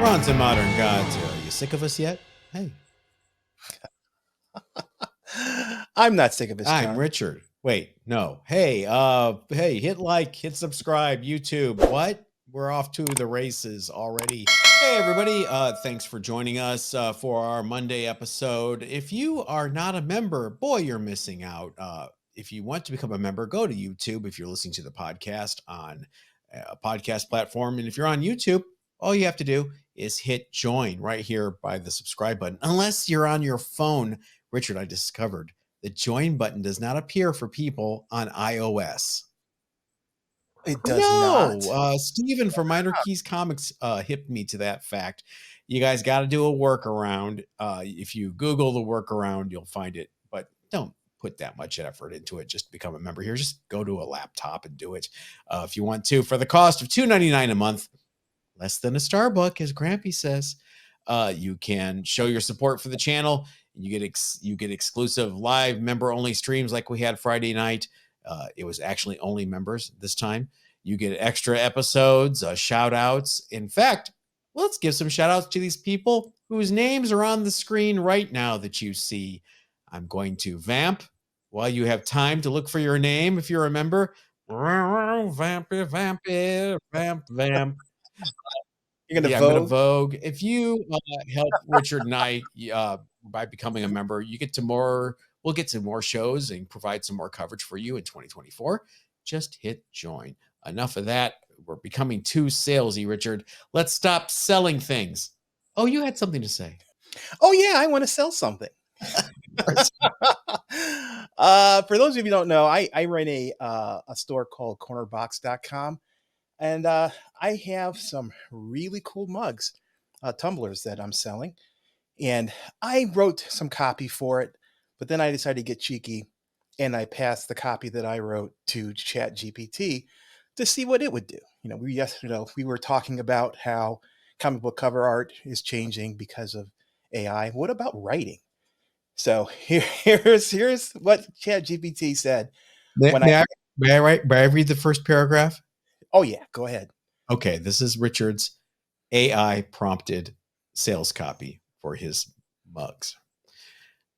Bronze and Modern Gods. Are you sick of us yet? Hey. I'm not sick of us, John. I'm Richard. Wait, no. Hey, hit like, hit subscribe, YouTube. What? We're off to the races already. Hey, everybody. Thanks for joining us for our Monday episode. If you are not a member, boy, you're missing out. If you want to become a member, go to YouTube if you're listening to the podcast on a podcast platform. And if you're on YouTube, all you have to do is hit join right here by the subscribe button. Unless you're on your phone, Richard, I discovered the join button does not appear for people on iOS. It does not. Steven from Minor Keys Comics hipped me to that fact. You guys got to do a workaround. If you Google the workaround, you'll find it. But don't put that much effort into it just to become a member here. Just go to a laptop and do it if you want to. For the cost of $2.99 a month, less than a Starbucks, as Grampy says, you can show your support for the channel. You get exclusive live member-only streams like we had Friday night. It was actually only members this time. You get extra episodes, shout-outs. In fact, let's give some shout-outs to these people whose names are on the screen right now that you see. I'm going to vamp while you have time to look for your name if you're a member. Vampy, vampy, vamp, vamp. You're I'm going to Vogue. If you help Richard and I by becoming a member, you get to more. We'll get to more shows and provide some more coverage for you in 2024. Just hit join. Enough of that. We're becoming too salesy, Richard. Let's stop selling things. Oh, you had something to say. Oh, yeah. I want to sell something. For those of you who don't know, I run a store called cornerbox.com. And I have some really cool mugs, tumblers that I'm selling. And I wrote some copy for it, but then I decided to get cheeky and I passed the copy that I wrote to ChatGPT to see what it would do. We were talking about how comic book cover art is changing because of AI. What about writing? So here's what ChatGPT said. May I read the first paragraph? Oh, yeah. Go ahead. Okay. This is Richard's AI prompted sales copy for his mugs.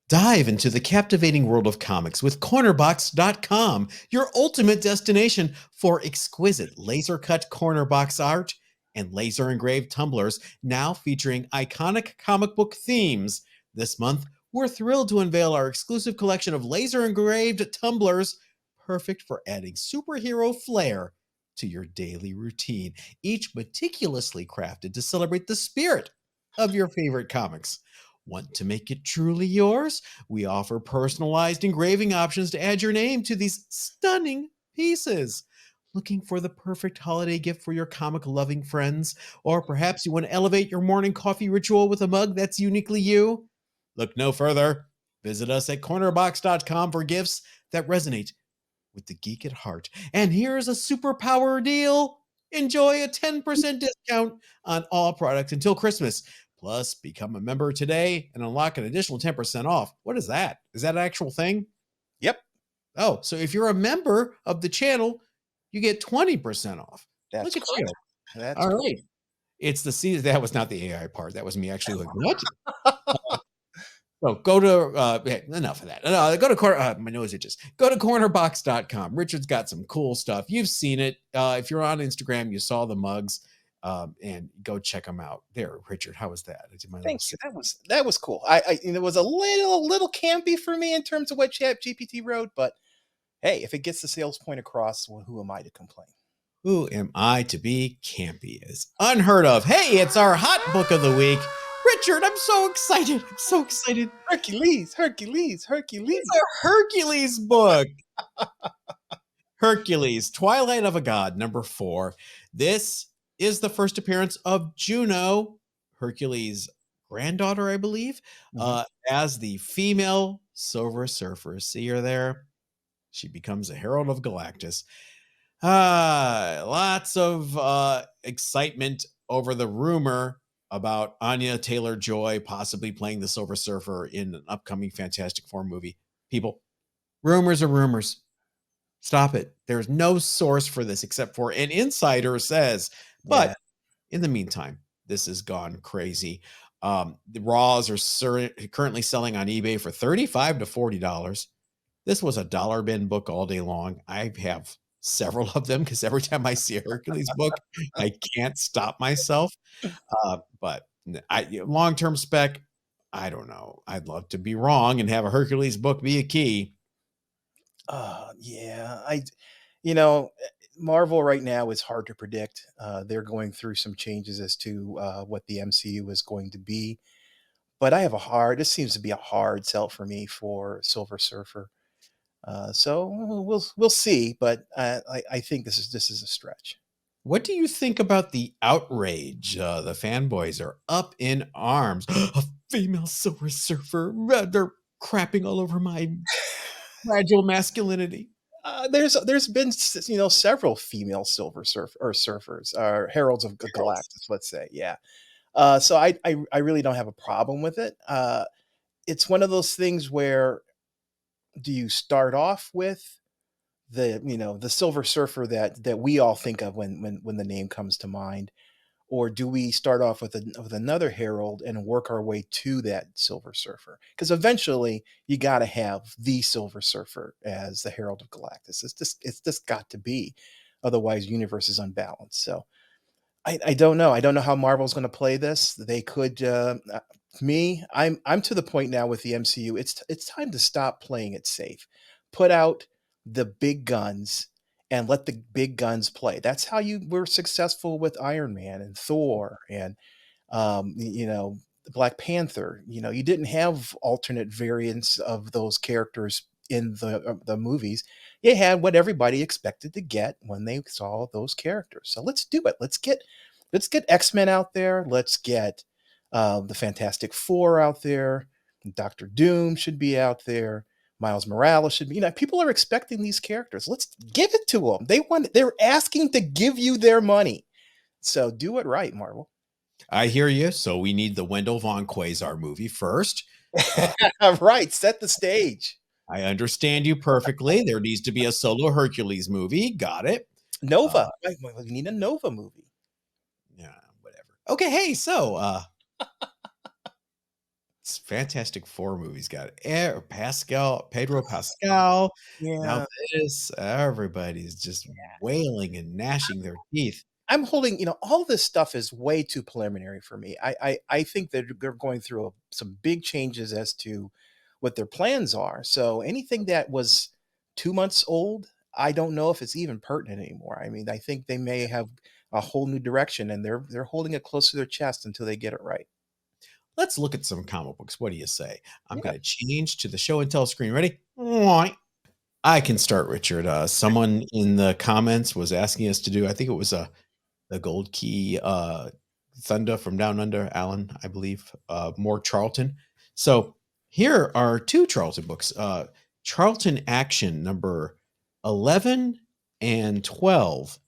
Dive into the captivating world of comics with cornerbox.com, your ultimate destination for exquisite laser cut corner box art and laser engraved tumblers, now featuring iconic comic book themes. This month, we're thrilled to unveil our exclusive collection of laser engraved tumblers, perfect for adding superhero flair to your daily routine, each meticulously crafted to celebrate the spirit of your favorite comics. Want to make it truly yours? We offer personalized engraving options to add your name to these stunning pieces. Looking for the perfect holiday gift for your comic-loving friends? Or perhaps you want to elevate your morning coffee ritual with a mug that's uniquely you? Look no further. Visit us at cornerbox.com for gifts that resonate with the geek at heart. And here's a superpower deal. Enjoy a 10% discount on all products until Christmas. Plus, become a member today and unlock an additional 10% off. What is that? Is that an actual thing? Yep. Oh, so if you're a member of the channel, you get 20% off. That's Look at correct. you. That's all right. It's the season. That was not the AI part. That was me actually like, what? So go to, enough of that. Go to my nose itches. Go to cornerbox.com. Richard's got some cool stuff. You've seen it. If you're on Instagram, you saw the mugs, and go check them out. There, Richard, how was that? Thank you. That was cool. It was a little campy for me in terms of what ChatGPT wrote, but hey, if it gets the sales point across, well, who am I to complain? Who am I to be campy? Is unheard of. Hey, it's our hot book of the week. Richard, I'm so excited. Hercules. It's a Hercules book. Hercules, Twilight of a God, number 4. This is the first appearance of Juno, Hercules' granddaughter, I believe, as the female Silver Surfer. See her there? She becomes a herald of Galactus. Lots of excitement over the rumor about Anya Taylor-Joy possibly playing the Silver Surfer in an upcoming Fantastic Four movie. People, rumors are rumors. Stop it. There's no source for this except for an insider says. But in the meantime, this has gone crazy. The Raws are currently selling on eBay for $35 to $40. This was a dollar bin book all day long. I have several of them because every time I see a Hercules book, I can't stop myself. But long-term spec, I don't know. I'd love to be wrong and have a Hercules book be a key. Yeah, you know, Marvel right now is hard to predict. They're going through some changes as to what the MCU is going to be. But this seems to be a hard sell for me for Silver Surfer. So we'll see, but I think this is a stretch. What do you think about the outrage? The fanboys are up in arms. A female Silver Surfer. They're crapping all over my fragile masculinity. There's been several female Silver Surfers, or Heralds of Girls. Galactus, let's say, yeah. So I really don't have a problem with it. It's one of those things where, do you start off with the Silver Surfer that we all think of when the name comes to mind, or do we start off with another herald and work our way to that Silver Surfer? Because eventually you got to have the Silver Surfer as the Herald of Galactus. It's just got to be, otherwise universe is unbalanced. So I don't know. I don't know how Marvel's going to play this. They could. I'm to the point now with the MCU. It's time to stop playing it safe. Put out the big guns and let the big guns play. That's how you were successful with Iron Man and Thor and Black Panther. You didn't have alternate variants of those characters in the movies. You had what everybody expected to get when they saw those characters. So let's do it. Let's get X-Men out there. Let's get the Fantastic Four out there. Doctor Doom should be out there. Miles Morales should be. People are expecting these characters. Let's give it to them. They're asking to give you their money. So do it right, Marvel. I hear you. So we need the Wendell Von Quasar movie first. Right. Set the stage. I understand you perfectly. There needs to be a solo Hercules movie. Got it. Nova. Right, we need a Nova movie. Yeah, whatever. Okay, hey, so Fantastic Four movies got Pedro Pascal. Now Yeah. everybody's just wailing and gnashing their teeth. I'm holding, all this stuff is way too preliminary for me. I think that they're going through some big changes as to what their plans are. So anything that was 2 months old, I don't know if it's even pertinent anymore. I mean, I think they may have a whole new direction, and they're holding it close to their chest until they get it right. Let's look at some comic books. What do you say? I'm Yeah. going to change to the show and tell screen. Ready? I can start, Richard. Someone in the comments was asking us to do, I think it was the Gold Key Thunder from Down Under, Alan, I believe, more Charlton. So here are two Charlton books. Charlton Action number 11 and 12.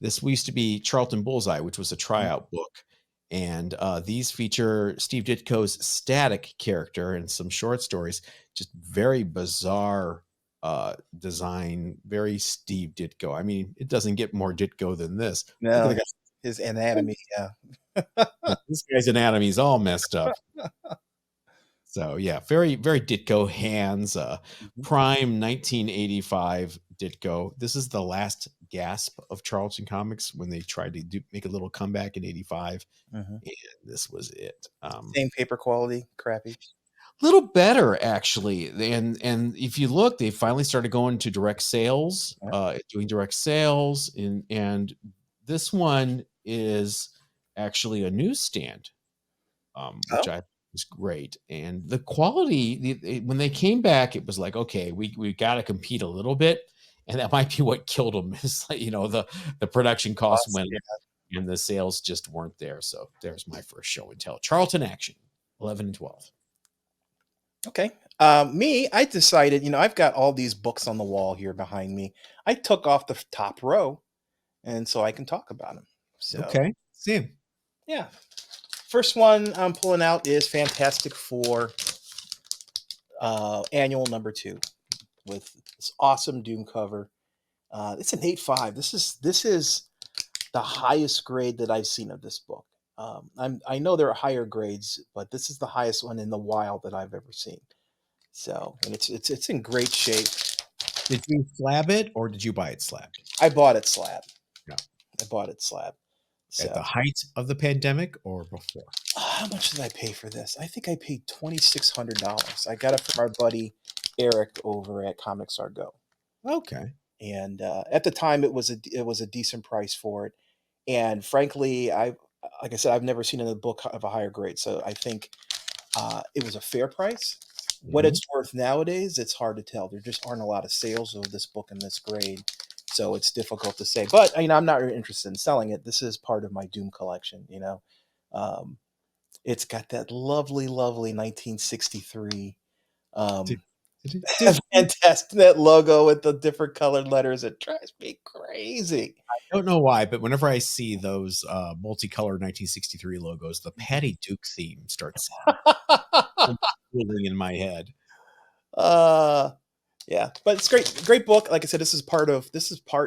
This used to be Charlton Bullseye, which was a tryout book. And these feature Steve Ditko's Static character and some short stories. Just very bizarre design, very Steve Ditko. I mean, it doesn't get more Ditko than this. Look at No, the guy. his anatomy. Yeah. Yeah, this guy's anatomy is all messed up. So yeah, very, very Ditko hands. Mhm. Prime 1985 Ditko. This is the last gasp of Charlton Comics when they tried to make a little comeback in '85, Mhm. and this was it. Same paper quality, crappy. Little better actually, and if you look, they finally started going to direct sales, Yeah. doing direct sales, and this one is actually a newsstand, which Oh, I was great. And the quality, when they came back, it was like, okay, we got to compete a little bit, and that might be what killed them. Is like, the production costs plus, went yeah. up, and the sales just weren't there. So there's my first show and tell. Charlton Action, 11 and 12. Okay. I decided, I've got all these books on the wall here behind me. I took off the top row, and so I can talk about them. So, Okay, same. yeah. First one I'm pulling out is Fantastic Four Annual #2 with this awesome Doom cover. It's an 8.5. This is the highest grade that I've seen of this book. I know there are higher grades, but this is the highest one in the wild that I've ever seen. So, and it's in great shape. Did you slab it or did you buy it slabbed? I bought it slab. No. I bought it slab. At So, the height of the pandemic or before? how much did I pay for this? I think I paid $2,600. I got it from our buddy Eric over at Comics R Go, Okay. and at the time it was a decent price for it. And frankly, like I said, I've never seen a book of a higher grade, so I think it was a fair price. What Mhm. it's worth nowadays, it's hard to tell. There just aren't a lot of sales of this book in this grade, so it's difficult to say. But I'm not really interested in selling it. This is part of my Doom collection. Um, it's got that lovely, lovely 1963 Did, um, did, fantastic that logo with the different colored letters. It drives me crazy. I don't know why, but whenever I see those multicolored 1963 logos, the Patty Duke theme starts ringing in my head. uh, Yeah, but it's great book. Like I said, this is part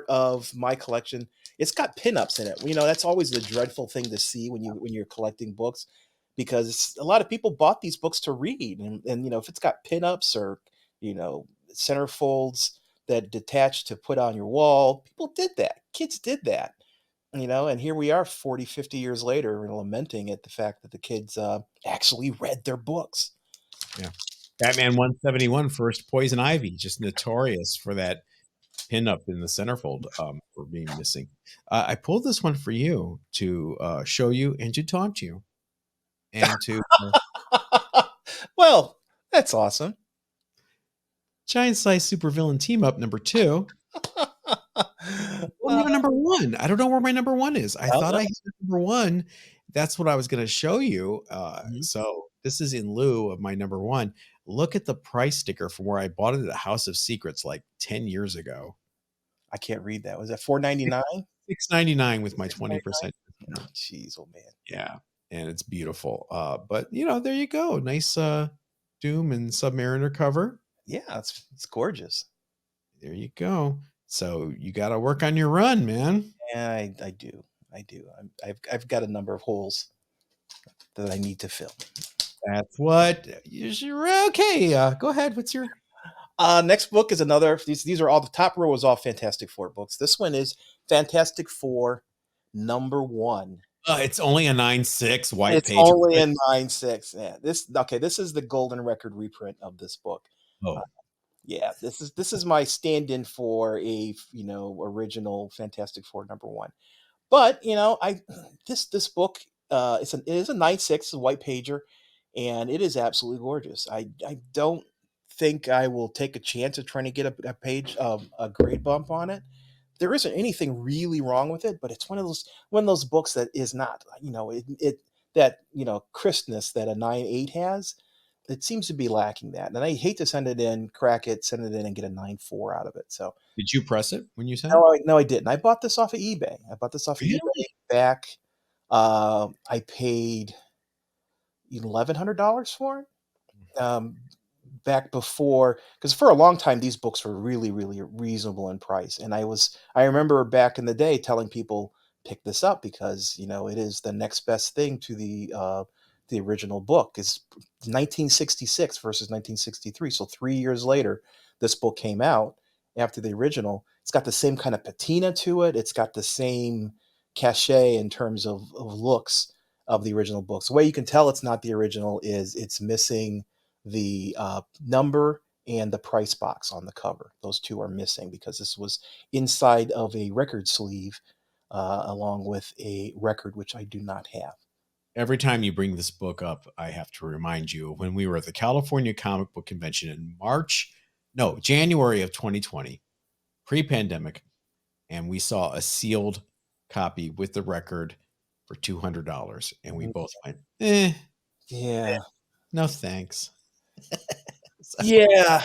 of my collection. It's got pinups in it. That's always the dreadful thing to see when you're collecting books, because a lot of people bought these books to read, and if it's got pinups or centerfolds that detach to put on your wall, people did that. Kids did that. And here we are 40, 50 years later, and lamenting at the fact that the kids actually read their books. Yeah. Batman 171 first Poison Ivy, just notorious for that pinup in the centerfold for being missing. I pulled this one for you to show you and to taunt you and to Well, that's awesome. Giant Size Supervillain Team Up number 2. Well, Uh, not number 1. I don't know where my number 1 is. I well, thought no. I had number 1. That's what I was going to show you. Mhm. So this is in lieu of my number 1. Look at the price sticker from where I bought it at House of Secrets like 10 years ago. I can't read that. Was that $4.99? $6.99 with my 20% $6.99? discount. Jeez, oh man. Yeah, and it's beautiful. But there you go. Nice Doom and Submariner cover. Yeah, it's gorgeous. There you go. So you got to work on your run, man. Yeah, I do. I do. I've got a number of holes that I need to fill. That's what you're okay. Go ahead. What's your Next book is another. These are all the top row is all Fantastic Four books. This one is Fantastic Four #1. it's only a 9.6 white It's page. only a 9.6. Yeah, this is the golden record reprint of this book. Uh, Oh, yeah, this is my stand-in for a original Fantastic Four #1. But I this book it is a 9.6, a white pager, and it is absolutely gorgeous. I don't think I will take a chance of trying to get a page a grade bump on it. There isn't anything really wrong with it, but it's one of those books that is not it that crispness that a 9.8 has. It seems to be lacking that, and I hate to send it in, crack it, send it in, and get a 9.4 out of it. So did you press it when you sent it? no, I didn't. I bought this off of eBay. Really? Back. I paid $1,100 for it. Back before, because for a long time these books were really, really reasonable in price, and I remember back in the day telling people pick this up because it is the next best thing to the original book. Is 1966 versus 1963, so 3 years later this book came out after the original. It's got the same kind of patina to it. It's got the same cachet in terms of looks of the original books. The way you can tell it's not the original is it's missing the number and the price box on the cover. Those two are missing because this was inside of a record sleeve, along with a record, which I do not have. Every time you bring this book up, I have to remind you when we were at the California Comic Book Convention in January of 2020, pre-pandemic, and we saw a sealed copy with the record for $200, and we both went, Yeah. no thanks. So, Yeah.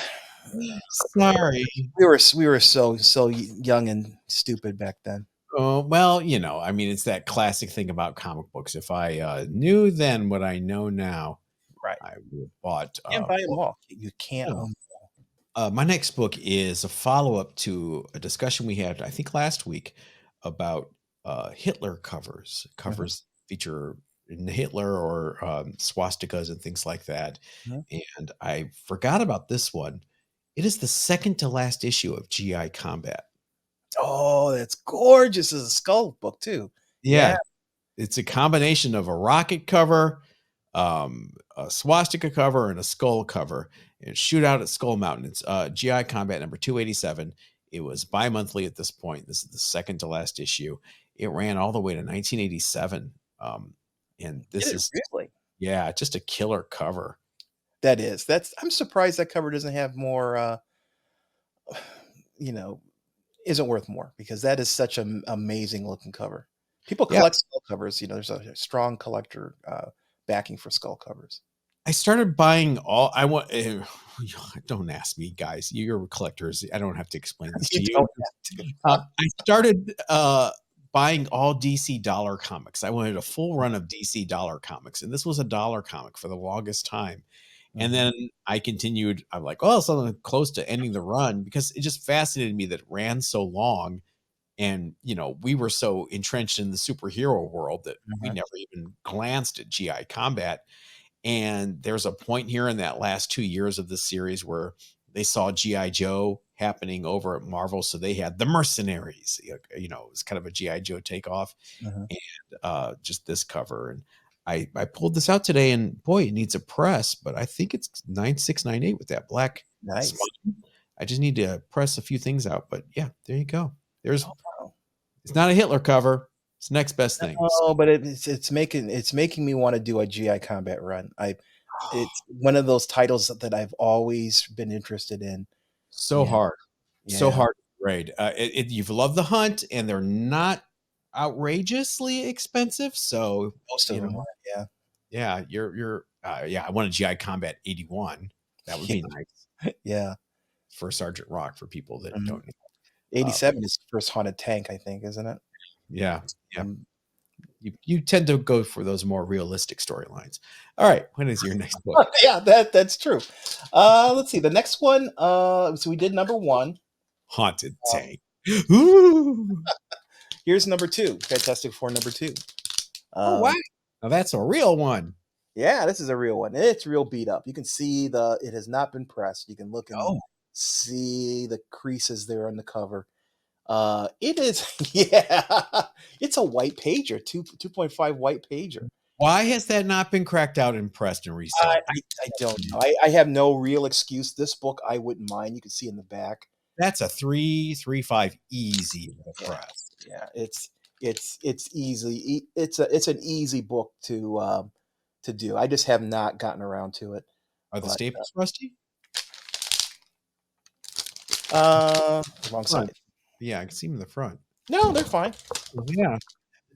sorry. We were so young and stupid back then. Oh, well, I mean, it's that classic thing about comic books. If I knew then what I know now, Right. I would have bought. You can't buy them all. You can't No. own. My next book is a follow-up to a discussion we had, I think, last week about Hitler covers. Mhm. Covers feature Hitler or swastikas and things like that. Mhm. And I forgot about this one. It is the second to last issue of GI Combat. Oh, that's gorgeous. It's a skull book too. Yeah. Yeah, it's a combination of a rocket cover, a swastika cover, and a skull cover. And Shootout at Skull Mountain. It's GI Combat number 287. It was bi-monthly at this point. This is the second to last issue. It ran all the way to 1987. And Did this it is, really? yeah, just a killer cover. That is. I'm surprised that cover doesn't have more you know, isn't worth more because that is such an amazing looking cover. People Yeah, collect skull covers, there's a strong collector backing for skull covers. I started buying all I want. Don't ask me, guys. You're collectors. I don't have to explain this You to you. don't have to. I started buying all DC dollar comics. I wanted a full run of DC dollar comics, and this was a dollar comic for the longest time. And Mhm, then I continued. I'm like, oh, something close to ending the run because it just fascinated me that it ran so long. And we were so entrenched in the superhero world that we mhm, never even glanced at GI Combat. And there's a point here in that last 2 years of the series where they saw G.I. Joe happening over at Marvel. So they had the Mercenaries, it was kind of a G.I. Joe takeoff, mhm. and just this cover. And I pulled this out today, and boy, it needs a press, but I think it's 9698 with that black Nice. spine. I just need to press a few things out, but yeah, there you go. There's Oh, wow. It's not a Hitler cover. It's the next best thing. No, but it's making me want to do a GI Combat run. It's one of those titles that I've always been interested in. So And hard. So yeah, hard to grade. You've loved the hunt, and they're not outrageously expensive. So, most of them are. Yeah. yeah, yeah, I want a GI Combat 81. That would be nice Yeah. for Sergeant Rock for people that Mhm. don't know. Uh, 87 is the first haunted tank, I think, isn't it? yeah, yeah. Um, You tend to go for those more realistic storylines. All right, when is your next book? yeah, that's true. Let's see. The next one, so we did number 1. Haunted Um, Tank. Ooh. here's number 2, Fantastic Four number 2. Oh wow. Um, Now that's a real one. yeah, this is a real one. It's real beat up. You can see it has not been pressed. You can look and Oh, see the creases there on the cover. It is, yeah, it's a white pager, 2.5 white pager. why has that not been cracked out and pressed and I resold? I I don't know. I have no real excuse. This book, I wouldn't mind. You can see in the back. That's a 335 easy with a Yeah, press. yeah. It's easy. It's an easy book to do. I just have not gotten around to it. Are the But staples rusty? wrong Front. side. Yeah, I can see them in the front. No, they're fine. Yeah. Let's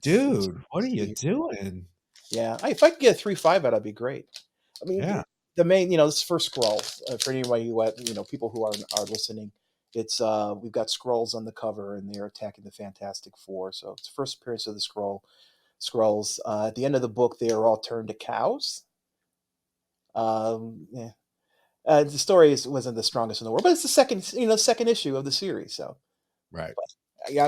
Dude, what are you see. doing? Yeah, if I could get a 3.5 out, that'd be great. I mean, Yeah. the main, this first scroll for anybody who, people who are listening. It's we've got scrolls on the cover, and they're attacking the Fantastic Four. So it's the first appearance of the scrolls. At the end of the book, they are all turned to cows. Yeah. The story wasn't the strongest in the world, but it's the second issue of the series. So Right. yeah,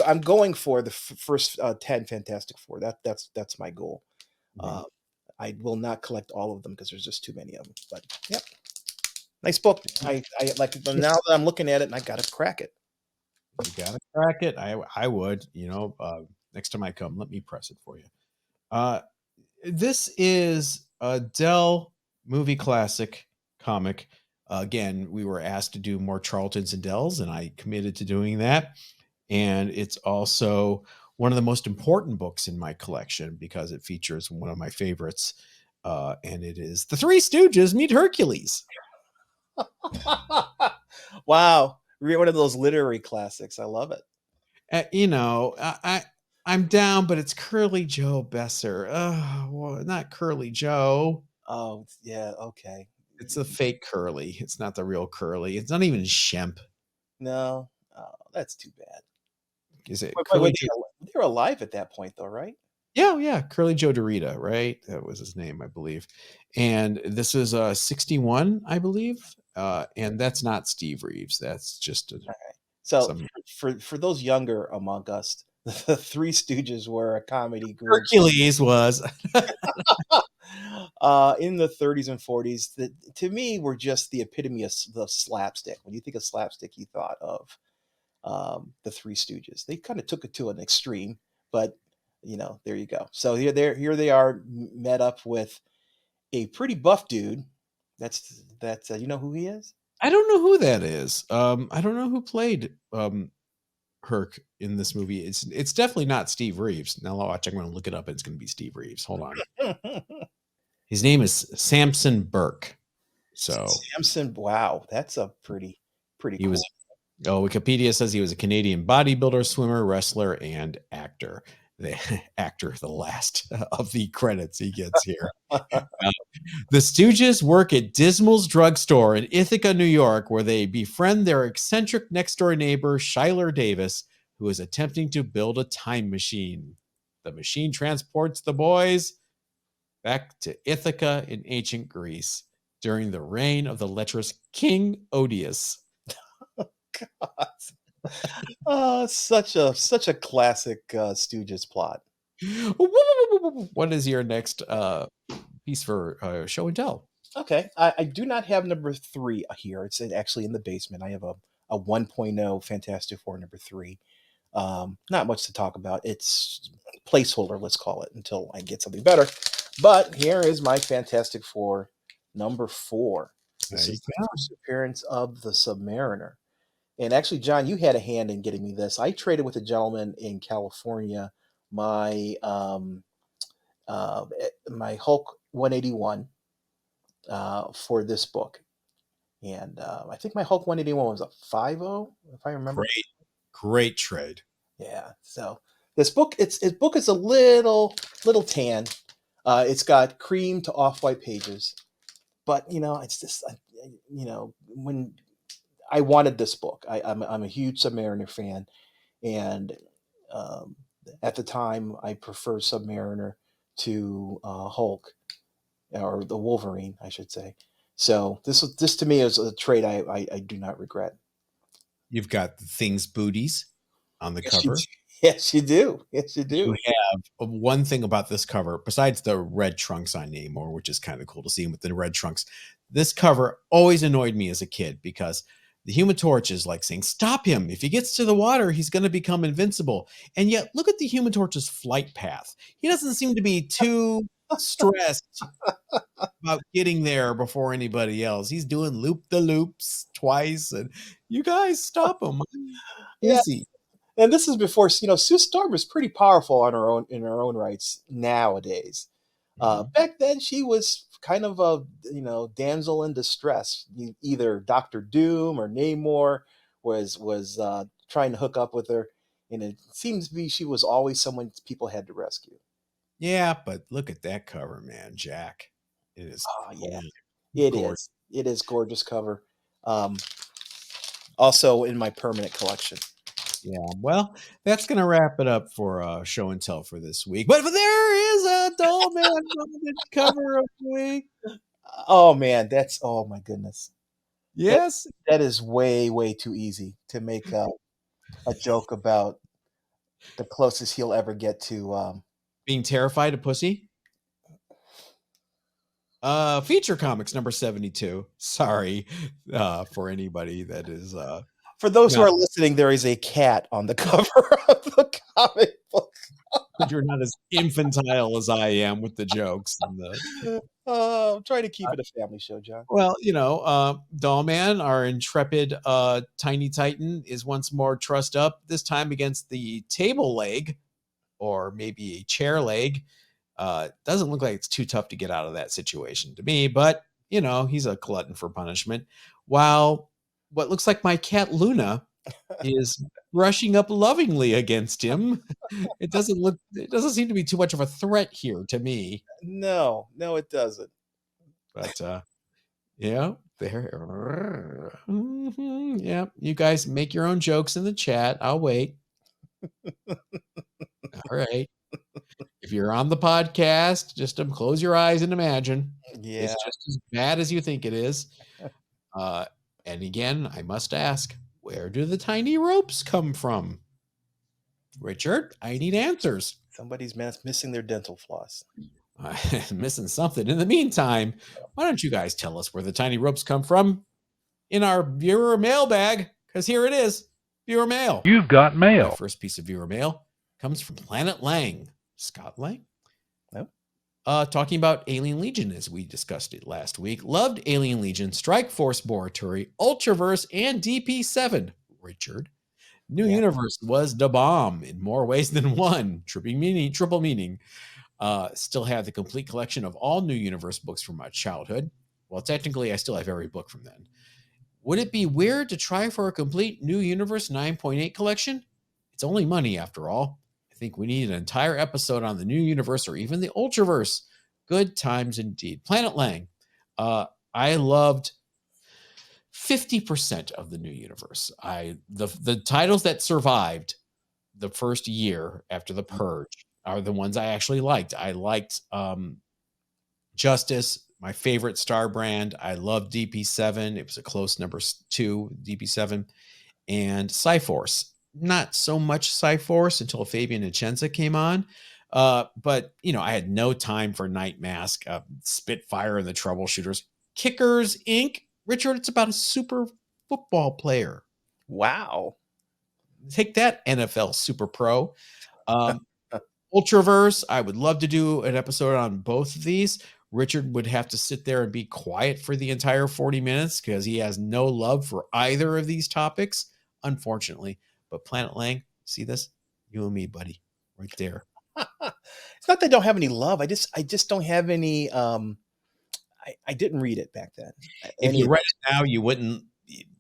I'm going for the first 10 Fantastic Four. That's my goal. Mhm. Uh, I will not collect all of them because there's just too many of them. But yep, nice book. I like it. But now that I'm looking at it, and I gotta crack it. You gotta crack it. I would, next time I come, let me press it for you. Uh this is a Dell movie classic comic. Again, we were asked to do more Charltons and Dells, and I committed to doing that. And it's also one of the most important books in my collection because it features one of my favorites. And it is The Three Stooges Meet Hercules. Wow, one of those literary classics. I love it. I'm down, but it's Curly Joe Besser. Well, not Curly Joe. Oh yeah, okay. It's a fake Curly. It's not the real Curly. It's not even Shemp. No, oh, that's too bad. Is it Wait, Curly Joe? they were alive at that point, though, right? Yeah, yeah, Curly Joe Dorita, right? That was his name, I believe. And this is 61, I believe. And that's not Steve Reeves. That's just So some for those younger among us, the Three Stooges were a comedy group Hercules was. in the 30s and 40s that to me were just the epitome of the slapstick. When you think of slapstick, you thought of the Three Stooges. They kind of took it to an extreme, but there you go. So here they are, met up with a pretty buff dude. That's you know who he is? I don't know who that is. I don't know who played Herc in this movie. It's definitely not Steve Reeves. Now watch, I'm going to look it up, and it's going to be Steve Reeves. Hold on. His name is Samson Burke. So Samson, wow, that's a pretty he cool. was. Oh, Wikipedia says he was a Canadian bodybuilder, swimmer, wrestler, and actor. The actor, the last of the credits he gets here. The Stooges work at Dismal's drugstore in Ithaca, New York, where they befriend their eccentric next-door neighbor, Schuyler Davis, who is attempting to build a time machine. The machine transports the boys back to Ithaca in ancient Greece during the reign of the lecherous King Oddities. Such a classic Stooges plot. What is your next piece for show and tell? Okay, I do not have number 3 here. It's actually in the basement. I have a 1.0 Fantastic Four number 3. Not much to talk about. It's placeholder, let's call it, until I get something better. But here is my Fantastic Four number 4. This is the first appearance of the Submariner. And actually, John, you had a hand in getting me this. I traded with a gentleman in California my my Hulk 181 for this book. And I think my Hulk 181 was a 5.0, if I remember. Great trade. Yeah. So this book, its book is a little tan. It's got cream to off-white pages, but it's just when I wanted this book, I'm a huge Submariner fan, and at the time I prefer Submariner to Hulk, or the Wolverine, I should say. So this to me is a trade I do not regret. You've got the Thing's booties on the cover. Yes, you do. Yes, you do. You have one thing about this cover, besides the red trunks on Namor, which is kind of cool to see him with the red trunks. This cover always annoyed me as a kid because the Human Torch is like saying, stop him. If he gets to the water, he's going to become invincible. And yet, look at the Human Torch's flight path. He doesn't seem to be too stressed about getting there before anybody else. He's doing loop-the-loops twice. And you guys stop him. Easy. And this is before, Sue Storm was pretty powerful on her own, in her own rights nowadays. Back then, she was kind of a, damsel in distress. Either Doctor Doom or Namor was trying to hook up with her. And it seems to be she was always someone people had to rescue. Yeah, but look at that cover, man, Jack. It is. Oh, yeah. It is. It is gorgeous cover. Also in my permanent collection. Yeah, well, that's going to wrap it up for show and tell for this week. But there is a Doll Man cover of the week. Oh, man, oh, my goodness. Yes. That is way, way too easy to make a joke about the closest he'll ever get to being terrified of pussy. Feature Comics number 72. Sorry for anybody that is... For those who are listening, there is a cat on the cover of the comic book. You're not as infantile as I am with the jokes. I'm trying to keep it a family show, John. Well, Dollman, our intrepid tiny titan, is once more trussed up, this time against the table leg, or maybe a chair leg. Doesn't look like it's too tough to get out of that situation to me, but, he's a glutton for punishment. While what looks like my cat Luna is brushing up lovingly against him. It doesn't seem to be too much of a threat here to me. No, it doesn't. But there. Mm-hmm, yeah, you guys make your own jokes in the chat. I'll wait. All right. If you're on the podcast, just close your eyes and imagine. Yeah. It's just as bad as you think it is. And again, I must ask, where do the tiny ropes come from? Richard, I need answers. Somebody's missing their dental floss. I'm missing something. In the meantime, why don't you guys tell us where the tiny ropes come from in our viewer mailbag? Because here it is, viewer mail. You've got My mail. first piece of viewer mail comes from Planet Lang. Scott Lang? No. Talking about Alien Legion as we discussed it last week. Loved Alien Legion, Strike Force Morituri, Ultraverse, and DP7. Richard. New Universe was the bomb in more ways than one. Triple meaning. Still have the complete collection of all New Universe books from my childhood. Well, technically, I still have every book from then. Would it be weird to try for a complete New Universe 9.8 collection? It's only money, after all. I think we need an entire episode on the New Universe or even the Ultraverse. Good times indeed. Planet Lang. I loved 50% of the New Universe. The titles that survived the first year after the Purge are the ones I actually liked. I liked Justice, my favorite Star brand. I loved DP7. It was a close number 2, DP7. And Cyforce. Not so much Cyforce until Fabian Echenza came on. But, I had no time for Night Mask, Spitfire and the Troubleshooters. Kickers, Inc. Richard, it's about a super football player. Wow. Take that, NFL Super Pro. Ultraverse, I would love to do an episode on both of these. Richard would have to sit there and be quiet for the entire 40 minutes because he has no love for either of these topics, unfortunately. But Planet Lang, see this? You and me, buddy, right there. It's not that I don't have any love. I just don't have any. I didn't read it back then. If you read it now, you wouldn't.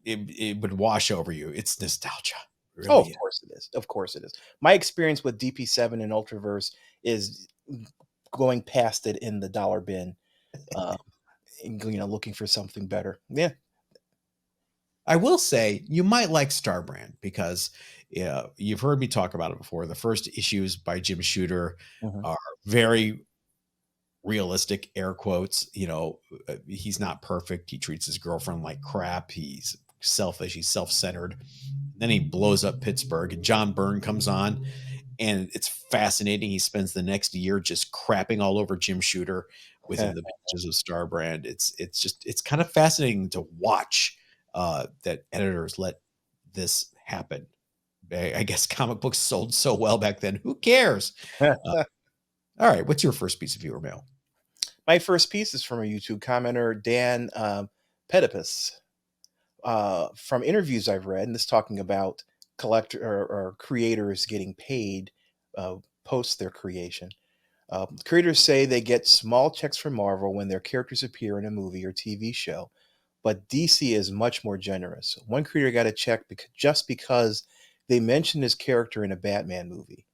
It would wash over you. It's nostalgia. Really of course it is. Of course it is. My experience with DP7 and Ultraverse is going past it in the dollar bin, looking for something better. Yeah. I will say you might like Star Brand because you've heard me talk about it before. The first issues by Jim Shooter are very realistic, air quotes. He's not perfect. He treats his girlfriend like crap. He's selfish. He's self-centered. Then he blows up Pittsburgh and John Byrne comes on and it's fascinating. He spends the next year just crapping all over Jim Shooter within the pages of Star Brand. It's kind of fascinating to watch that editors let this happen. I guess comic books sold so well back then. Who cares? All right. What's your first piece of viewer mail? My first piece is from a YouTube commenter, Dan Pedipus. From interviews I've read, and this talking about collector or creators getting paid post their creation. Creators say they get small checks from Marvel when their characters appear in a movie or TV show, but DC is much more generous. One creator got a check just because they mentioned his character in a Batman movie.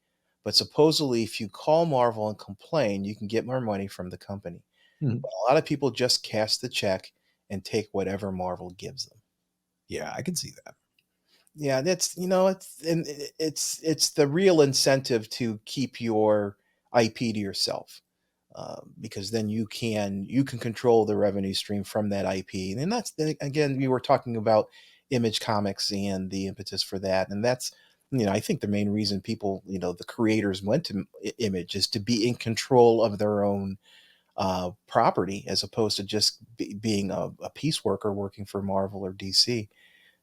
But supposedly, if you call Marvel and complain, you can get more money from the company. But a lot of people just cash the check and take whatever Marvel gives them. Yeah, I can see that. Yeah, that's it's the real incentive to keep your IP to yourself, because then you can control the revenue stream from that IP, and that's again we were talking about Image Comics and the impetus for that, and that's I think the main reason people the creators went to Image is to be in control of their own property as opposed to just being a piece worker working for Marvel or DC.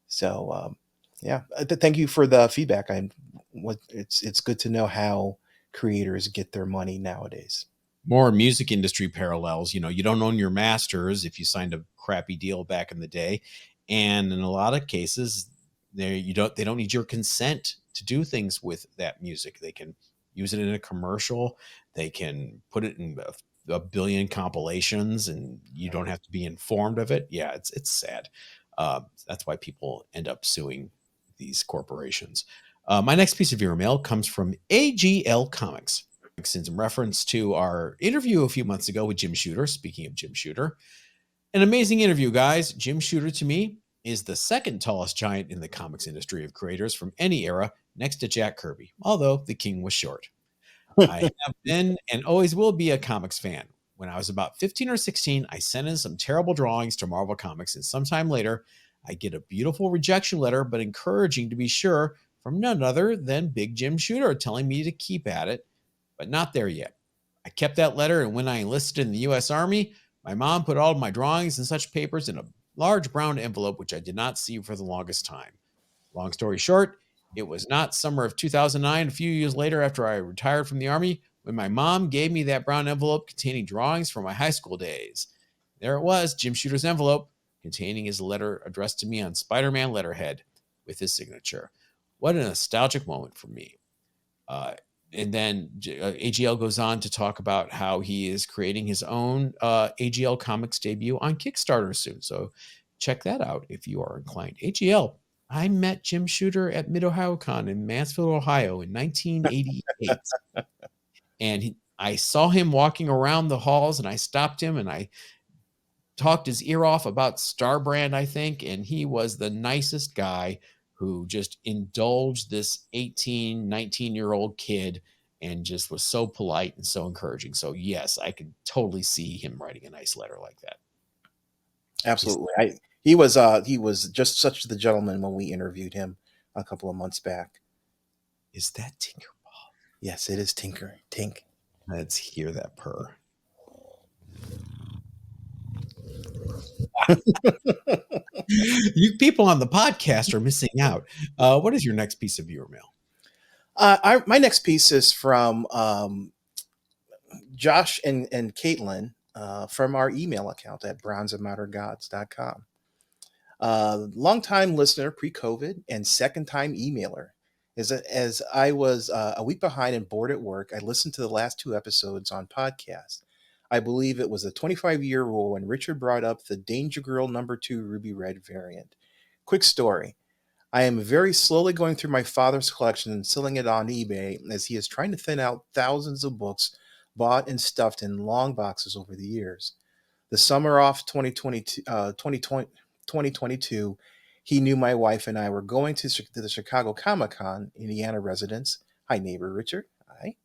So yeah, thank you for the feedback. It's good to know how creators get their money nowadays. More music industry parallels. You don't own your masters if you signed a crappy deal back in the day, and in a lot of cases, they don't need your consent to do things with that music. They can use it in a commercial. They can put it in a billion compilations, and you don't have to be informed of it. Yeah, it's sad. That's why people end up suing these corporations. My next piece of viewer mail comes from AGL Comics. In some reference to our interview a few months ago with Jim Shooter. Speaking of Jim Shooter, an amazing interview, guys. Jim Shooter, to me, is the second tallest giant in the comics industry of creators from any era, next to Jack Kirby, although the king was short. I have been and always will be a comics fan. When I was about 15 or 16, I sent in some terrible drawings to Marvel Comics, and sometime later, I get a beautiful rejection letter, but encouraging to be sure, from none other than Big Jim Shooter, telling me to keep at it, but not there yet. I kept that letter, and when I enlisted in the U.S. Army, my mom put all of my drawings and such papers in a large brown envelope, which I did not see for the longest time. Long story short, it was not summer of 2009, a few years later after I retired from the Army, when my mom gave me that brown envelope containing drawings from my high school days. There it was, Jim Shooter's envelope, containing his letter addressed to me on Spider-Man letterhead with his signature. What a nostalgic moment for me. And then AGL goes on to talk about how he is creating his own AGL Comics debut on Kickstarter soon. So check that out if you are inclined. AGL, I met Jim Shooter at Mid-OhioCon in Mansfield, Ohio in 1988. And I saw him walking around the halls, and I stopped him and I talked his ear off about Star Brand, I think. And he was the nicest guy who just indulged this 18, 19-year-old kid and just was so polite and so encouraging. So yes, I could totally see him writing a nice letter like that. Absolutely. He was just such the gentleman when we interviewed him a couple of months back. Is that Tinkerbell? Yes, it is Tink. Let's hear that purr. You people on the podcast are missing out. What is your next piece of viewer mail? My next piece is from Josh and Caitlin from our email account at bronzeandmattergods.com. Longtime listener pre-COVID and second-time emailer. As I was a week behind and bored at work, I listened to the last 2 episodes on podcast. I believe it was a 25-year rule when Richard brought up the Danger Girl #2 Ruby Red variant. Quick story. I am very slowly going through my father's collection and selling it on eBay as he is trying to thin out thousands of books bought and stuffed in long boxes over the years. The summer off 2022, he knew my wife and I were going to the Chicago Comic-Con Indiana residence. Hi, neighbor Richard. Hi.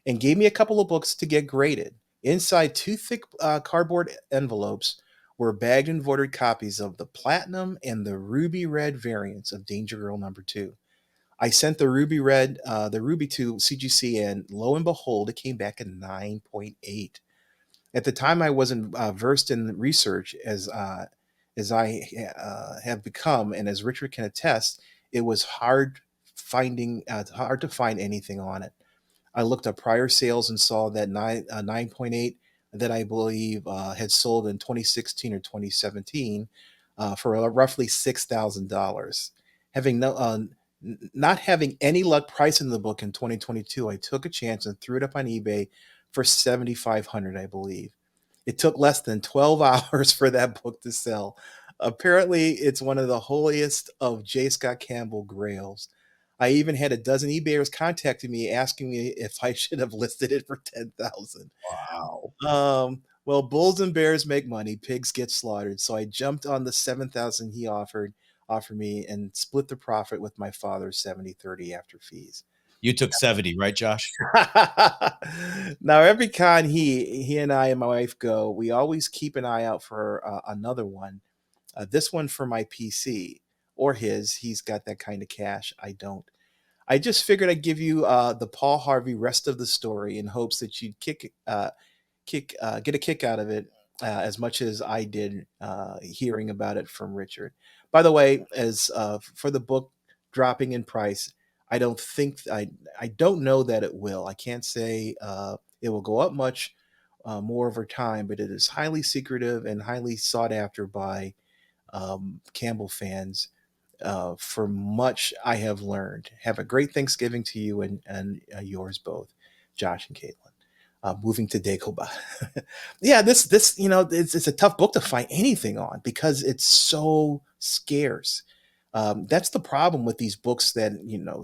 And gave me a couple of books to get graded. Inside 2 thick cardboard envelopes were bagged and voided copies of the Platinum and the Ruby Red variants of Danger Girl #2. I sent the Ruby Red, the Ruby to CGC, and lo and behold, it came back at 9.8. At the time, I wasn't versed in research as I have become, and as Richard can attest, it was hard to find anything on it. I looked up prior sales and saw that 9.8 that I believe had sold in 2016 or 2017 for roughly $6,000. Not having any luck pricing the book in 2022, I took a chance and threw it up on eBay for $7,500, I believe. It took less than 12 hours for that book to sell. Apparently, it's one of the holiest of J. Scott Campbell grails. I even had a dozen eBayers contacting me asking me if I should have listed it for $10,000. Wow. Well, bulls and bears make money, pigs get slaughtered. So I jumped on the 7,000 he offered me and split the profit with my father 70-30 after fees. You took 70, right, Josh? Now, every con he and I and my wife go, we always keep an eye out for another one. This one for my PC or his. He's got that kind of cash. I don't. I just figured I'd give you the Paul Harvey rest of the story in hopes that you'd get a kick out of it as much as I did hearing about it from Richard. By the way, as for the book dropping in price, I don't know that it will. I can't say it will go up much more over time, but it is highly secretive and highly sought after by Campbell fans. For much I have learned. Have a great Thanksgiving to you and yours both, Josh and Caitlin. Moving to Dagobah. Yeah, this it's a tough book to find anything on because it's so scarce. That's the problem with these books that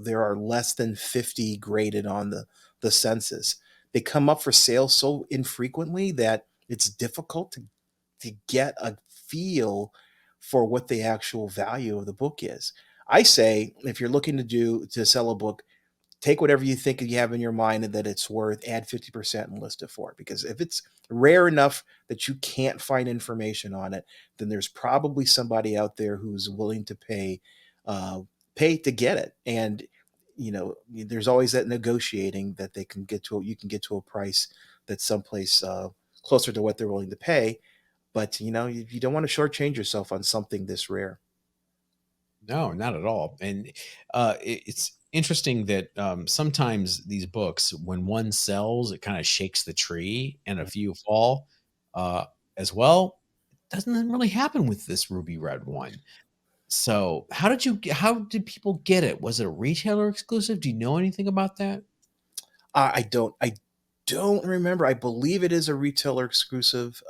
there are less than 50 graded on the census. They come up for sale so infrequently that it's difficult to get a feel for what the actual value of the book is. I say if you're looking to sell a book, take whatever you think you have in your mind and that it's worth, add 50% and list it for it. Because if it's rare enough that you can't find information on it, then there's probably somebody out there who's willing to pay pay to get it. And there's always that negotiating that they can get to. You can get to a price that's someplace closer to what they're willing to pay. But you don't want to shortchange yourself on something this rare. No, not at all. And it's interesting that sometimes these books, when one sells, it kind of shakes the tree, and a few fall uh, as well. It doesn't really happen with this ruby red one. So, how did people get it? Was it a retailer exclusive? Do you know anything about that? I don't remember. I believe it is a retailer exclusive.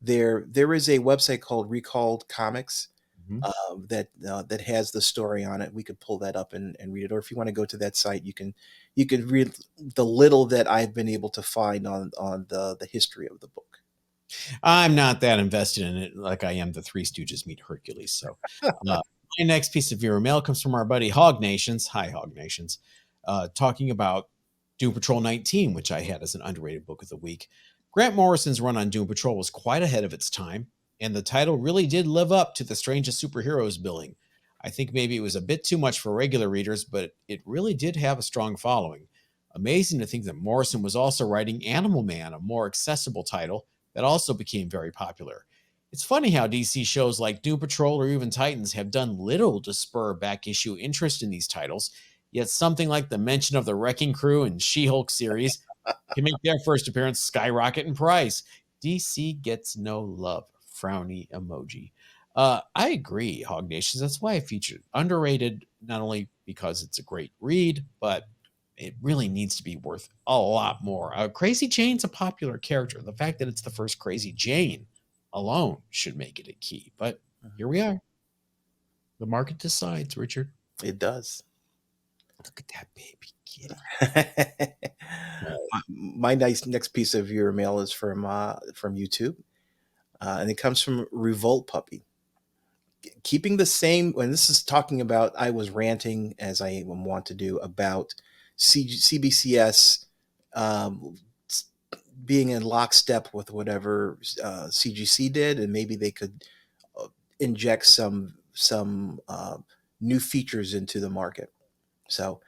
There is a website called Recalled Comics Mhm. that has the story on it. We could pull that up and read it, or if you want to go to that site, you can read the little that I've been able to find on the history of the book. I'm not that invested in it like I am the Three Stooges meet Hercules. So, my next piece of viewer mail comes from our buddy Hog Nations. Hi, Hog Nations. Talking about Doom Patrol 19, which I had as an underrated book of the week. Grant Morrison's run on Doom Patrol was quite ahead of its time, and the title really did live up to the strangest superheroes billing. I think maybe it was a bit too much for regular readers, but it really did have a strong following. Amazing to think that Morrison was also writing Animal Man, a more accessible title that also became very popular. It's funny how DC shows like Doom Patrol or even Titans have done little to spur back issue interest in these titles, yet something like the mention of the Wrecking Crew and She Hulk series can make their first appearance skyrocket in price. DC gets no love. Frowny emoji. I agree, Hog Nations. That's why I featured underrated, not only because it's a great read, but it really needs to be worth a lot more. Crazy Jane's a popular character. The fact that it's the first Crazy Jane alone should make it a key. But here we are. The market decides, Richard. It does. Look at that baby kitty. My next piece of viewer mail is from YouTube, and it comes from Revolt Puppy. Keeping the same, when this is talking about, I was ranting as I want to do about CBCS um, being in lockstep with whatever CGC did, and maybe they could inject some new features into the market. So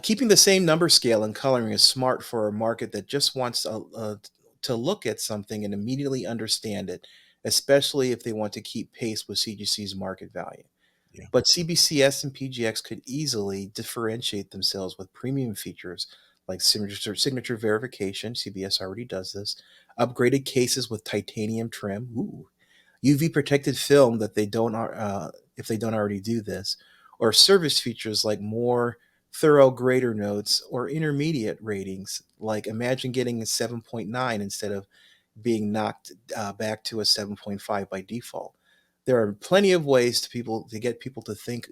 keeping the same number scale and coloring is smart for a market that just wants to look at something and immediately understand it, especially if they want to keep pace with CGC's market value. Yeah. But CBCS and PGX could easily differentiate themselves with premium features like signature verification. CBS already does this. Upgraded cases with titanium trim. Ooh. UV protected film that they don't if they don't already do this, or service features like more thorough grader notes or intermediate ratings. Like imagine getting a 7.9 instead of being knocked back to a 7.5 by default. There are plenty of ways to get people to think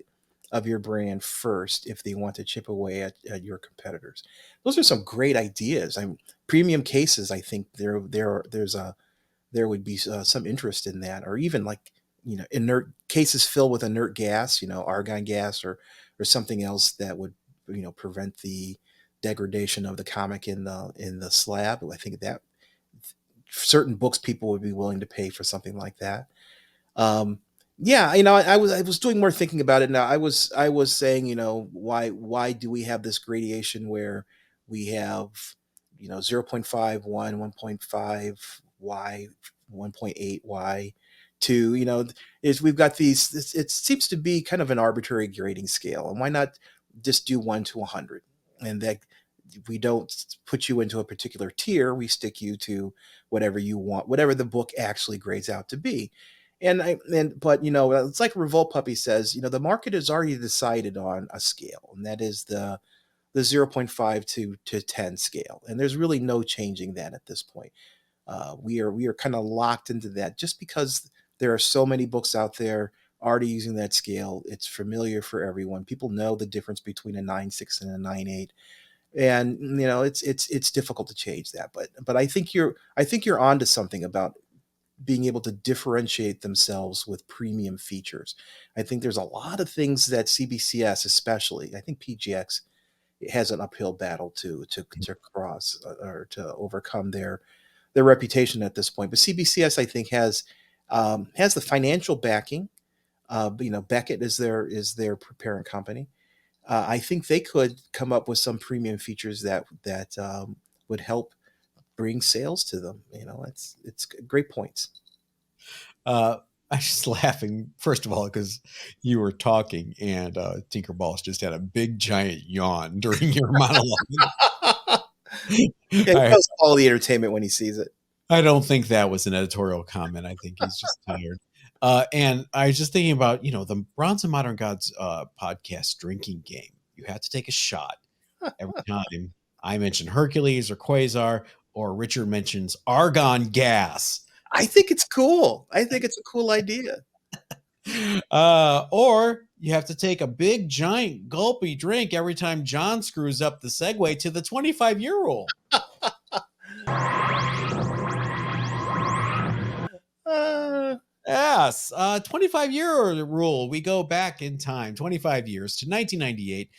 of your brand first if they want to chip away at your competitors. Those are some great ideas. Premium cases. I think there would be some interest in that, or even like inert cases filled with inert gas, argon gas or something else that would prevent the degradation of the comic in the slab. I think that certain books people would be willing to pay for something like that. Um, yeah, I was doing more thinking about it. Now I was saying, why do we have this gradation where we have 0.5 1.5 y 1.8 y 2, is we've got these, it seems to be kind of an arbitrary grading scale, and why not just do 1 to 100, and that we don't put you into a particular tier, we stick you to whatever you want, whatever the book actually grades out to be. But it's like Revolt Puppy says, the market has already decided on a scale, and that is the 0.5 to 10 scale, and there's really no changing that at this point. We are kind of locked into that just because there are so many books out there already using that scale. It's familiar for everyone. People know the difference between a 9.6 and a 9.8, and it's difficult to change that. But I think you're onto something about being able to differentiate themselves with premium features. I think there's a lot of things that CBCS, especially, I think PGX has an uphill battle to cross, or to overcome their reputation at this point. But CBCS, I think, has the financial backing Beckett is their parent company. I think they could come up with some premium features that would help bring sales to them. It's great points. Uh, I'm just laughing, first of all, because you were talking and Tinkerballs just had a big giant yawn during your monologue. Yeah, he I, knows all the entertainment when he sees it. I don't think that was an editorial comment. I think he's just tired. And I was just thinking about, the Bronze and Modern Gods podcast drinking game. You have to take a shot every time I mention Hercules or Quasar or Richard mentions argon gas. I think it's cool. I think it's a cool idea. Or you have to take a big, giant, gulpy drink every time John screws up the segue to the 25-year rule. Yes, 25-year rule. We go back in time 25 years to 1998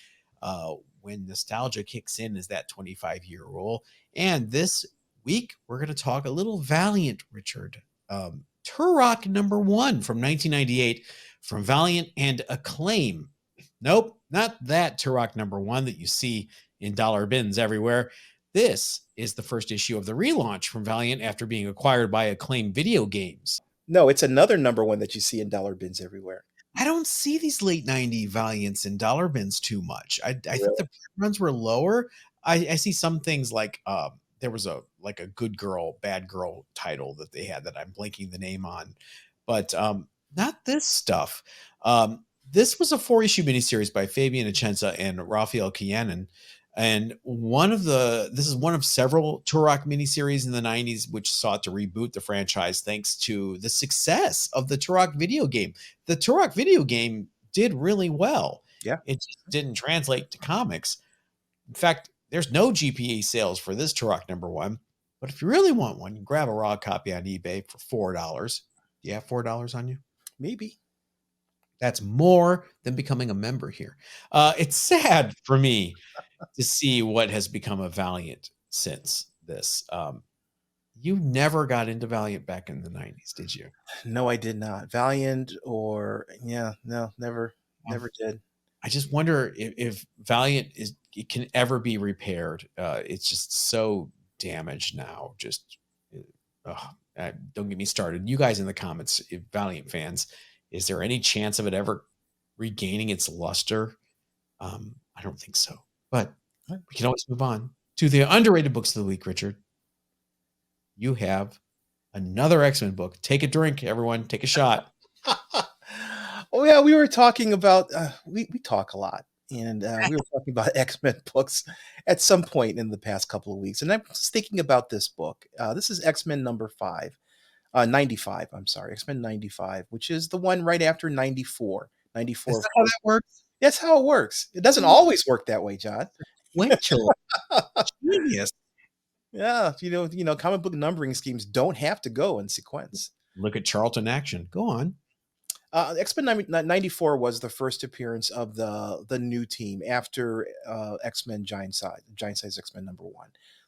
when nostalgia kicks in as that 25-year rule. And this week, we're going to talk a little Valiant, Richard. Turok #1 from 1998 from Valiant and Acclaim. Nope, not that Turok #1 that you see in dollar bins everywhere. This is the first issue of the relaunch from Valiant after being acquired by Acclaim Video Games. No, it's another #1 that you see in dollar bins everywhere. I don't see these late 90s Valiants in dollar bins too much. I Really? think the runs were lower. I see some things like there was a good girl, bad girl title that they had that I'm blanking the name on, but not this stuff. This was a 4-issue miniseries by Fabian Echenza and Raphael Kianen. And this is one of several Turok miniseries in the 90s, which sought to reboot the franchise thanks to the success of the Turok video game. The Turok video game did really well. Yeah. It just didn't translate to comics. In fact, there's no GPA sales for this Turok #1. But if you really want one, you grab a raw copy on eBay for $4. Do you have $4 on you? Maybe. That's more than becoming a member here. It's sad for me to see what has become of Valiant since this. You never got into Valiant back in the 90s, did you? No, I did not. Valiant no, never did. I just wonder if Valiant it can ever be repaired. It's just so damaged now. Just don't get me started. You guys in the comments, if Valiant fans, is there any chance of it ever regaining its luster? I don't think so. But we can always move on to the underrated books of the week, Richard. You have another X-Men book. Take a drink, everyone. Take a shot. Oh yeah, we were talking about we talk a lot, and we were talking about X-Men books at some point in the past couple of weeks, and I was thinking about this book. This is X-Men #95. I'm sorry, X-Men 95, which is the one right after 94. 94. Is that how that works? That's how it works. It doesn't always work that way, John. Winchell. Genius. Yeah, comic book numbering schemes don't have to go in sequence. Look at Charlton action. Go on. X-Men 94 was the first appearance of the new team after X-Men Giant Size X-Men #1.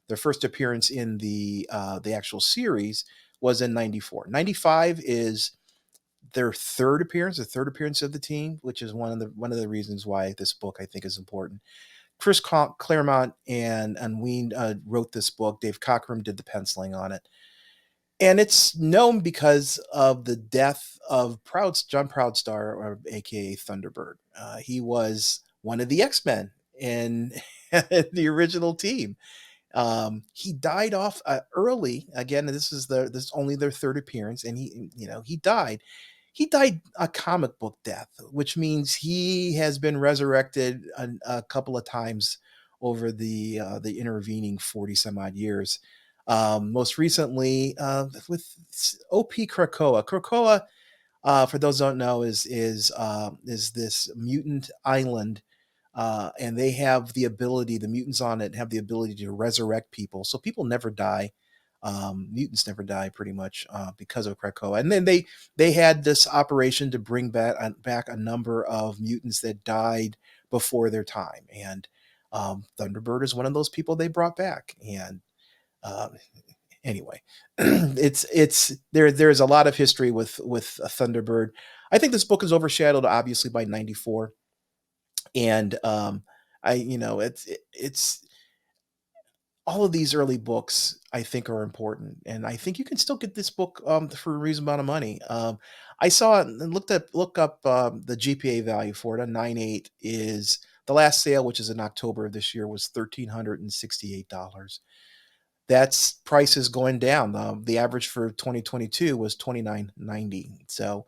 Their first appearance in the actual series was in 94. 95 is their third appearance of the team, which is one of the reasons why this book I think is important. Chris Claremont and Ween wrote this book. Dave Cockrum did the penciling on it. And it's known because of the death of John Proudstar, or aka Thunderbird. He was one of the X-Men in the original team. He died off early. Again, this is only their third appearance, and he died. He died a comic book death, which means he has been resurrected a couple of times over the intervening 40 some odd years. Most recently with O.P. Krakoa. Krakoa, for those who don't know, is this mutant island, and they have the mutants on it have the ability to resurrect people. So people never die. Mutants never die pretty much because of Krakoa. And then they had this operation to bring back a number of mutants that died before their time. And Thunderbird is one of those people they brought back. And anyway, there's a lot of history with Thunderbird. I think this book is overshadowed, obviously, by 94. And it's all of these early books I think are important, and I think you can still get this book for a reasonable amount of money. I saw it and look up the GPA value for it. A 9.8 is the last sale, which is in October of this year, was $1,368. That's price is going down. The average for 2022 was 29.90. So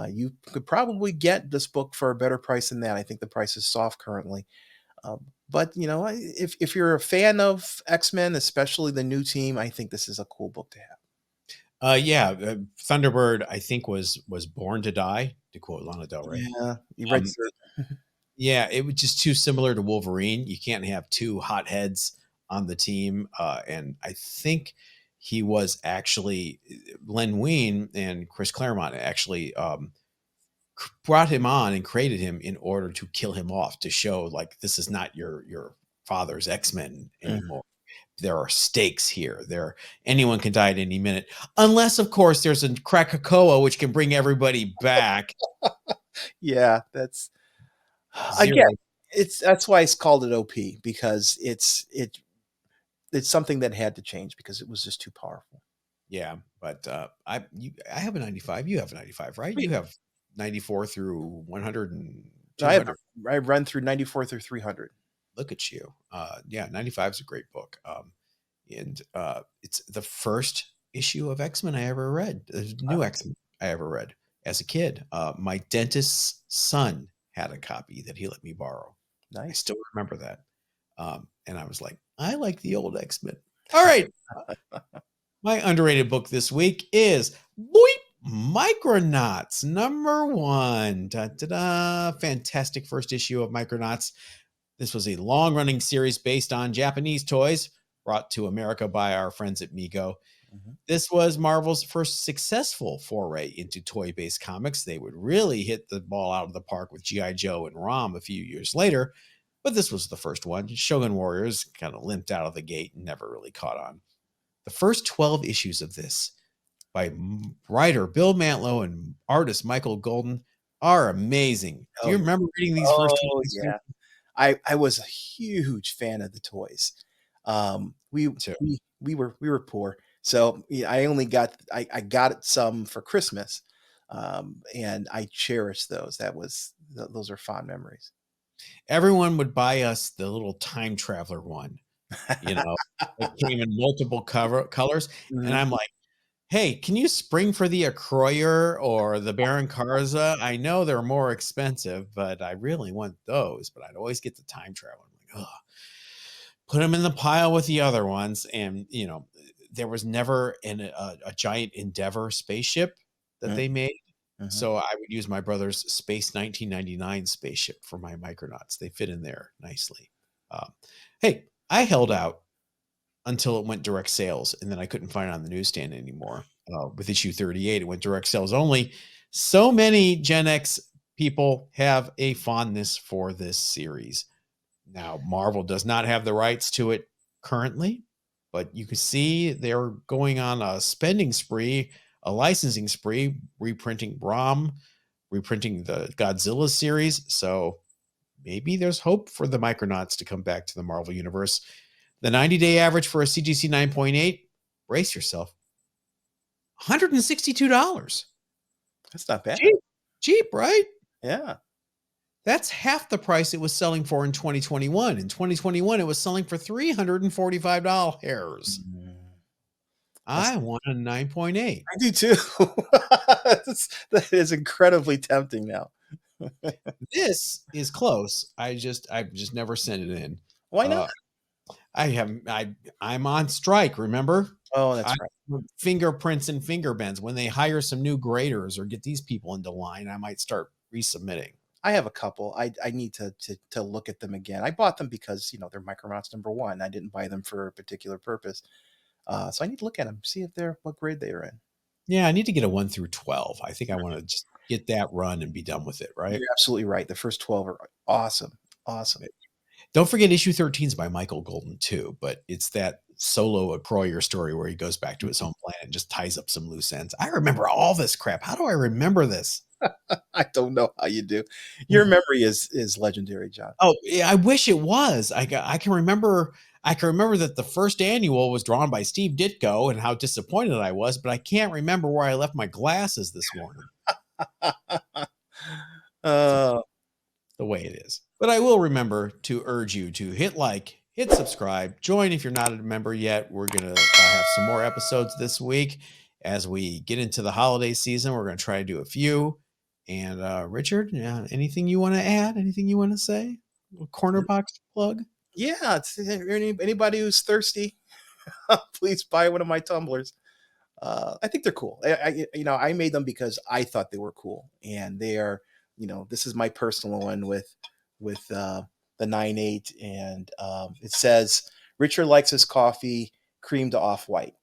you could probably get this book for a better price than that. I think the price is soft currently. But if you're a fan of X-Men, especially the new team, I think this is a cool book to have. Yeah, Thunderbird, I think was born to die, to quote Lana Del Rey. Yeah, you read through. Yeah, it was just too similar to Wolverine. You can't have two hotheads on the team, and I think he was actually Len Wein and Chris Claremont actually brought him on and created him in order to kill him off, to show like this is not your father's X-Men anymore. There are stakes here. Anyone can die at any minute, unless of course there's a Krakoa which can bring everybody back. Yeah, that's again, that's why it's called it OP, because it's something that had to change because it was just too powerful. Yeah, but I have a 95. You have a 95, right? You have 94 through 100 and 200. I run through 94 through 300. Look at you. Yeah, 95 is a great book. And it's the first issue of X-Men I ever read. The new X-Men I ever read as a kid. My dentist's son had a copy that he let me borrow. Nice. I still remember that. And I was like, I like the old X-Men. All right. My underrated book this week is Micronauts, #1. Da-da-da. Fantastic first issue of Micronauts. This was a long-running series based on Japanese toys brought to America by our friends at Mego. This was Marvel's first successful foray into toy-based comics. They would really hit the ball out of the park with G.I. Joe and Rom a few years later, but this was the first one. Shogun Warriors kind of limped out of the gate and never really caught on. The first 12 issues of this by writer Bill Mantlo and artist Michael Golden are amazing. Do you remember reading these first 12 issues? Yeah. I was a huge fan of the toys. We were poor, so I got some for Christmas, and I cherished those. Those are fond memories. Everyone would buy us the little time traveler one. It came in multiple colors, and I'm like, hey, can you spring for the Acroyer or the Baron Karza? I know they're more expensive, but I really want those. But I'd always get the time traveler. I'm like, put them in the pile with the other ones. And, there was never a giant Endeavor spaceship that they made. So I would use my brother's Space 1999 spaceship for my Micronauts. They fit in there nicely. Hey, I held out until it went direct sales, and then I couldn't find it on the newsstand anymore. With issue 38, it went direct sales only. So many Gen X people have a fondness for this series. Now, Marvel does not have the rights to it currently, but you can see they're going on a spending spree, a licensing spree, reprinting Rom, reprinting the Godzilla series. So maybe there's hope for the Micronauts to come back to the Marvel Universe. The 90-day average for a CGC 9.8, brace yourself, $162. That's not bad. Cheap, right? Yeah. That's half the price it was selling for in 2021. In 2021, it was selling for $345. I want a 9.8. I do too. That is incredibly tempting now. This is close. I've just never sent it in. Why not? I'm on strike, remember? Oh, that's right. Fingerprints and finger bends. When they hire some new graders or get these people into line, I might start resubmitting. I have a couple. I need to look at them again. I bought them because they're Micronauts #1. I didn't buy them for a particular purpose. So I need to look at them, see if what grade they are in. Yeah, I need to get a 1 through 12. I think I want to just get that run and be done with it, right? You're absolutely right. The first 12 are awesome. Awesome. Don't forget issue 13 is by Michael Golden too, but it's that solo Acroyer story where he goes back to his home planet and just ties up some loose ends. I remember all this crap. How do I remember this? I don't know how you do. Your memory is legendary, John. Oh, yeah, I wish it was. I can remember that the first annual was drawn by Steve Ditko and how disappointed I was, but I can't remember where I left my glasses this morning. So, Uh, the way it is. But I will remember to urge you to hit like, hit subscribe, join if you're not a member yet. We're going to have some more episodes this week as we get into the holiday season. We're going to try to do a few. And Richard, anything you want to add? Anything you want to say? A corner box plug? yeah, anybody who's thirsty, please buy one of my tumblers. I think they're cool. I made them because I thought they were cool, and they are. This is my personal one with the 9/8, and it says Richard likes his coffee creamed off white.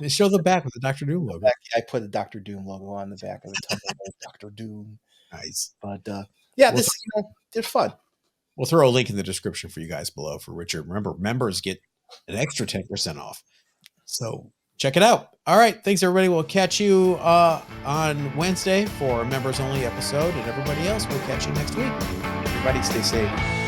And show the back with the Dr. Doom logo. I put a Dr. Doom logo on the back of the tumbler. Dr. Doom. Nice. But they're fun. We'll throw a link in the description for you guys below for Richard. Remember, members get an extra 10% off. So check it out. All right. Thanks, everybody. We'll catch you on Wednesday for a members only episode. And everybody else, we'll catch you next week. Everybody stay safe.